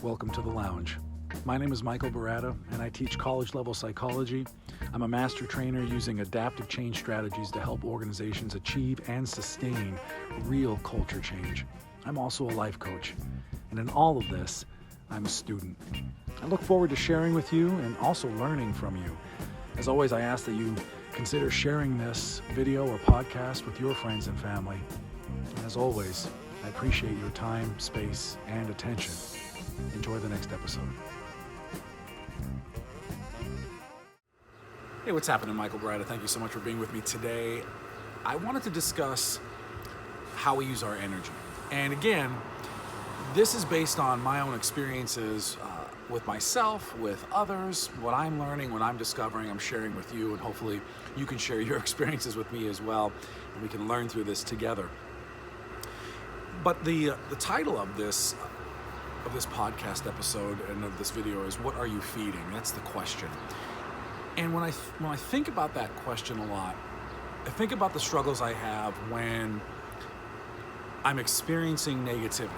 Welcome to the Lounge. My name is Michael Barata, and I teach college-level psychology. I'm a master trainer using adaptive change strategies to help organizations achieve and sustain real culture change. I'm also a life coach, and in all of this, I'm a student. I look forward to sharing with you and also learning from you. As always, I ask that you consider sharing this video or podcast with your friends and family. And as always, I appreciate your time, space, and attention. Enjoy the next episode. Hey, what's happening? Michael Barata. Thank you so much for being with me today. I wanted to discuss how we use our energy. And again, this is based on my own experiences with myself, with others, what I'm learning, what I'm discovering, I'm sharing with you, and hopefully you can share your experiences with me as well, and we can learn through this together. But the title of this podcast episode and of this video is, what are you feeding? That's the question. And when I think about that question a lot, I think about the struggles I have when I'm experiencing negativity.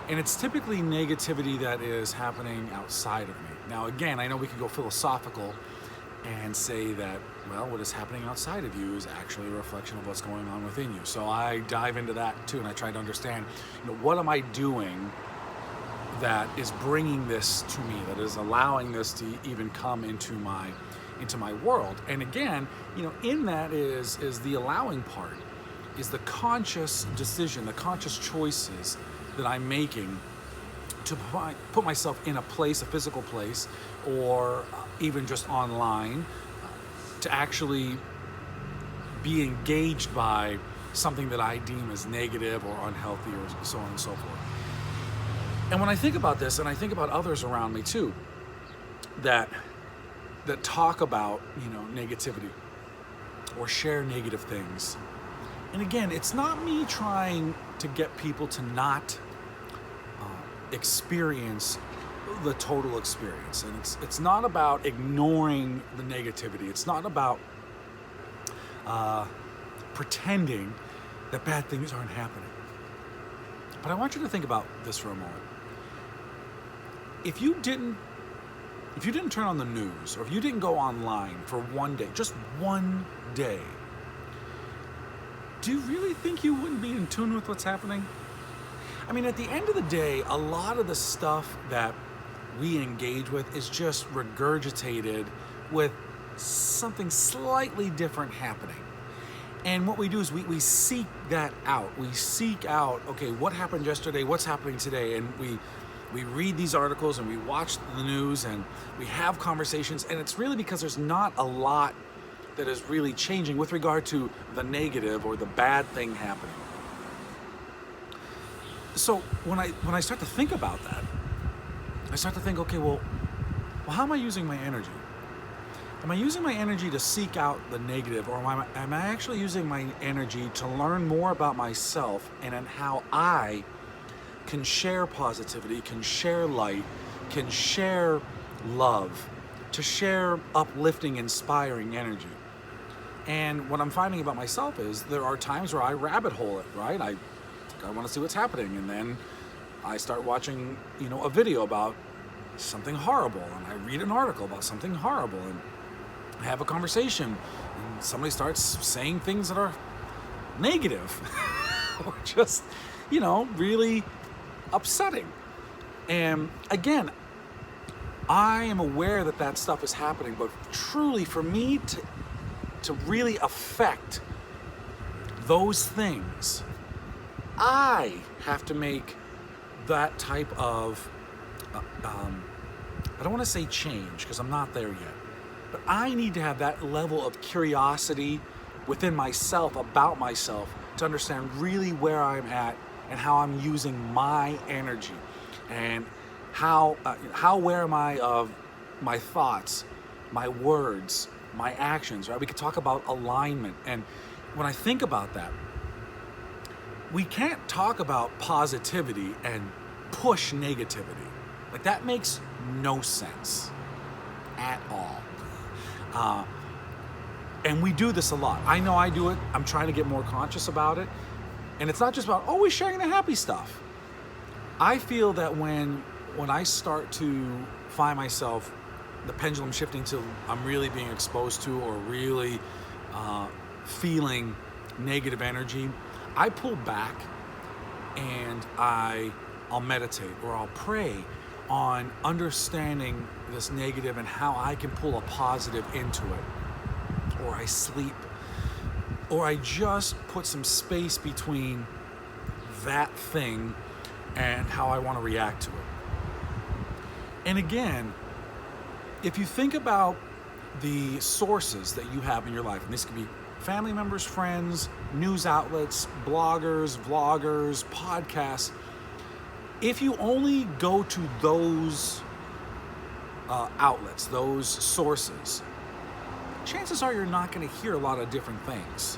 And it's typically negativity that is happening outside of me. Now, again, I know we can go philosophical and say that, well, what is happening outside of you is actually a reflection of what's going on within you. So I dive into that too, and I try to understand, what am I doing that is bringing this to me, that is allowing this to even come into my world. And again, in that is the allowing part, is the conscious decision, the conscious choices that I'm making to put myself in a place, a physical place, or even just online, to actually be engaged by something that I deem as negative or unhealthy or so on and so forth. And when I think about this, and I think about others around me too, that talk about, negativity or share negative things. And again, it's not me trying to get people to not experience the total experience. And it's not about ignoring the negativity. It's not about pretending that bad things aren't happening. But I want you to think about this for a moment. If you didn't turn on the news, or if you didn't go online for one day, just one day, do you really think you wouldn't be in tune with what's happening? I mean, at the end of the day, a lot of the stuff that we engage with is just regurgitated with something slightly different happening. And what we do is we seek that out. We seek out, okay, what happened yesterday, what's happening today, and we read these articles and we watch the news and we have conversations, and it's really because there's not a lot that is really changing with regard to the negative or the bad thing happening. So when I start to think about that, I start to think, okay, well, how am I using my energy? Am I using my energy to seek out the negative, or am I actually using my energy to learn more about myself and how I can share positivity, can share light, can share love, to share uplifting, inspiring energy? And what I'm finding about myself is there are times where I rabbit hole it, right? I want to see what's happening, and then I start watching, a video about something horrible, and I read an article about something horrible, and I have a conversation, and somebody starts saying things that are negative or just, really upsetting. And again, I am aware that stuff is happening, but truly for me to really affect those things, I have to make that type of, I don't want to say change, because I'm not there yet, but I need to have that level of curiosity within myself, about myself, to understand really where I'm at and how I'm using my energy, and how aware am I of my thoughts, my words, my actions, right? We could talk about alignment. And when I think about that, we can't talk about positivity and push negativity. Like, that makes no sense at all. And we do this a lot. I know I do it. I'm trying to get more conscious about it. And it's not just about always sharing the happy stuff. I feel that when when I start to find myself, the pendulum shifting to I'm really being exposed to or really feeling negative energy, I pull back and I'll meditate or I'll pray on understanding this negative and how I can pull a positive into it. Or I sleep, or I just put some space between that thing and how I want to react to it. And again, if you think about the sources that you have in your life, and this could be family members, friends, news outlets, bloggers, vloggers, podcasts, if you only go to those outlets, those sources, chances are you're not going to hear a lot of different things.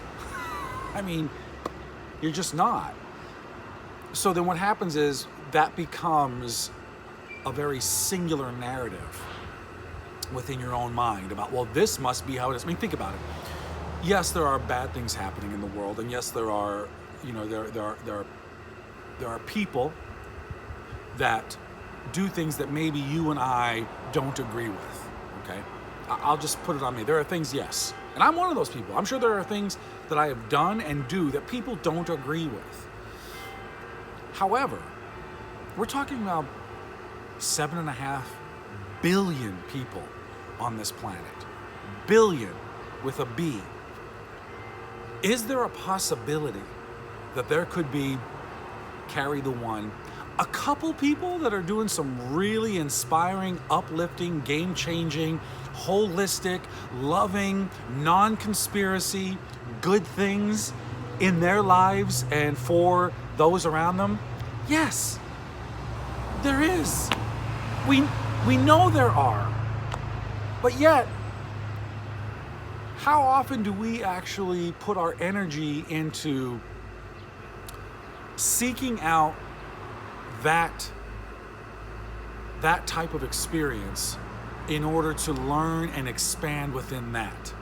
I mean, you're just not. So then what happens is that becomes a very singular narrative within your own mind about, well, this must be how it is. I mean, think about it. Yes, there are bad things happening in the world, and yes, there are, there are people that do things that maybe you and I don't agree with. Okay, I'll just put it on me. There are things, yes, and I'm one of those people. I'm sure there are things that I have done and do that people don't agree with. However, we're talking about 7.5 billion people on this planet. Billion with a B. Is there a possibility that there could be, carry the one, a couple people that are doing some really inspiring, uplifting, game-changing, holistic, loving, non-conspiracy, good things in their lives and for those around them? Yes, there is. We know there are. But yet, how often do we actually put our energy into seeking out that type of experience in order to learn and expand within that,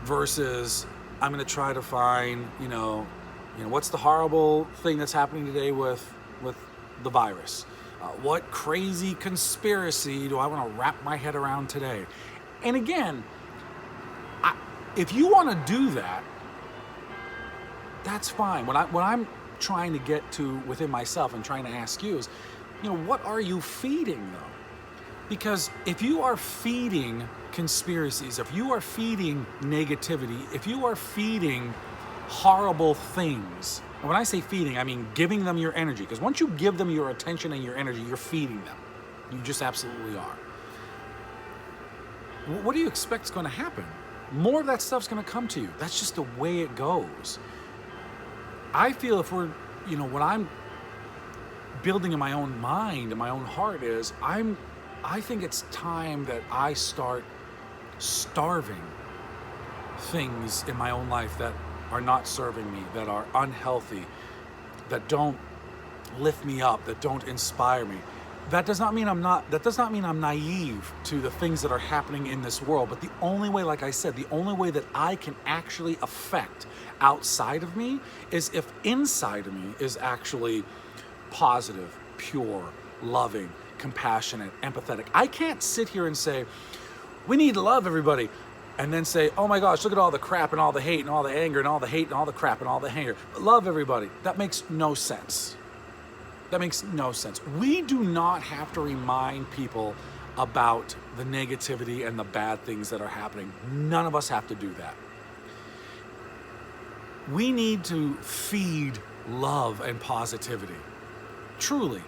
versus I'm going to try to find, what's the horrible thing that's happening today with the virus? What crazy conspiracy do I want to wrap my head around today? And again, if you want to do that, that's fine. What I'm trying to get to within myself and trying to ask you is, what are you feeding though? Because if you are feeding conspiracies, if you are feeding negativity, if you are feeding horrible things, and when I say feeding, I mean giving them your energy, because once you give them your attention and your energy, you're feeding them. You just absolutely are. What do you expect is going to happen? More of that stuff's going to come to you. That's just the way it goes. I feel if we're, what I'm building in my own mind, in my own heart is, I think it's time that I start starving things in my own life that are not serving me, that are unhealthy, that don't lift me up, that don't inspire me. That does not mean I'm naive to the things that are happening in this world, but the only way, like I said, the only way that I can actually affect outside of me is if inside of me is actually positive, pure, loving, compassionate, empathetic. I can't sit here and say, we need to love everybody, and then say, oh my gosh, look at all the crap and all the hate and all the anger and all the hate and all the crap and all the anger. Love everybody. That makes no sense. That makes no sense. We do not have to remind people about the negativity and the bad things that are happening. None of us have to do that. We need to feed love and positivity. Truly.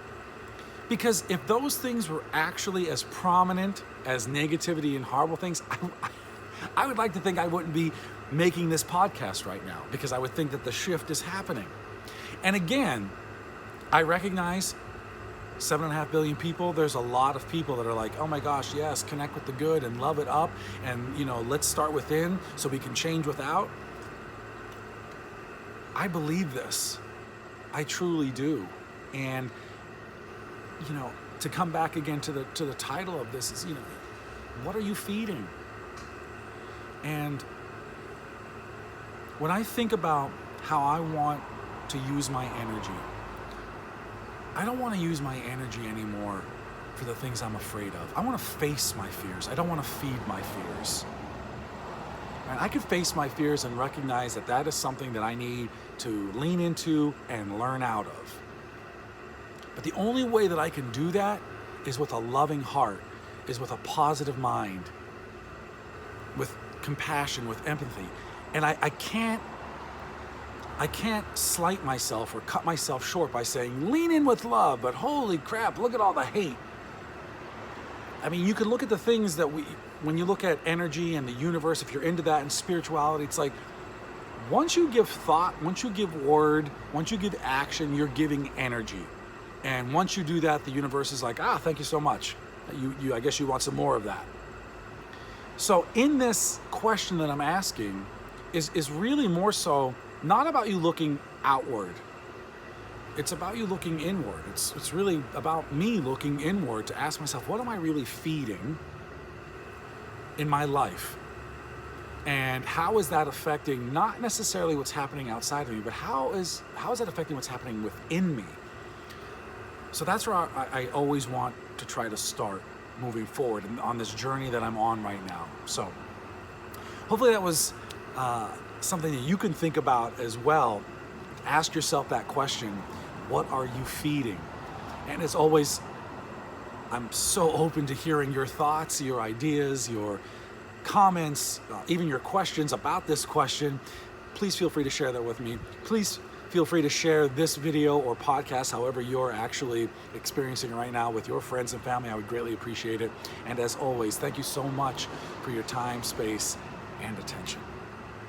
Because if those things were actually as prominent as negativity and horrible things, I would like to think I wouldn't be making this podcast right now, because I would think that the shift is happening. And again, I recognize 7.5 billion people. There's a lot of people that are like, oh my gosh, yes, connect with the good and love it up. And, let's start within so we can change without. I believe this. I truly do. And, to come back again to the title of this is, what are you feeding? And when I think about how I want to use my energy, I don't want to use my energy anymore for the things I'm afraid of. I want to face my fears. I don't want to feed my fears. And I can face my fears and recognize that that is something that I need to lean into and learn out of. But the only way that I can do that is with a loving heart, is with a positive mind, with compassion, with empathy. And I can't slight myself or cut myself short by saying, lean in with love, but holy crap, look at all the hate. I mean, you can look at the things that when you look at energy and the universe, if you're into that and spirituality, it's like, once you give thought, once you give word, once you give action, you're giving energy. And once you do that, the universe is like, thank you so much. I guess you want some more of that. So in this question that I'm asking is really more so not about you looking outward. It's about you looking inward. It's really about me looking inward to ask myself, what am I really feeding in my life? And how is that affecting not necessarily what's happening outside of me, but how is that affecting what's happening within me? So that's where I always want to try to start moving forward and on this journey that I'm on right now. So hopefully that was something that you can think about as well. Ask yourself that question, what are you feeding? And as always, I'm so open to hearing your thoughts, your ideas, your comments, even your questions about this question. Please feel free to share that with me. Please feel free to share this video or podcast, however you're actually experiencing it right now, with your friends and family. I would greatly appreciate it. And as always, thank you so much for your time, space, and attention.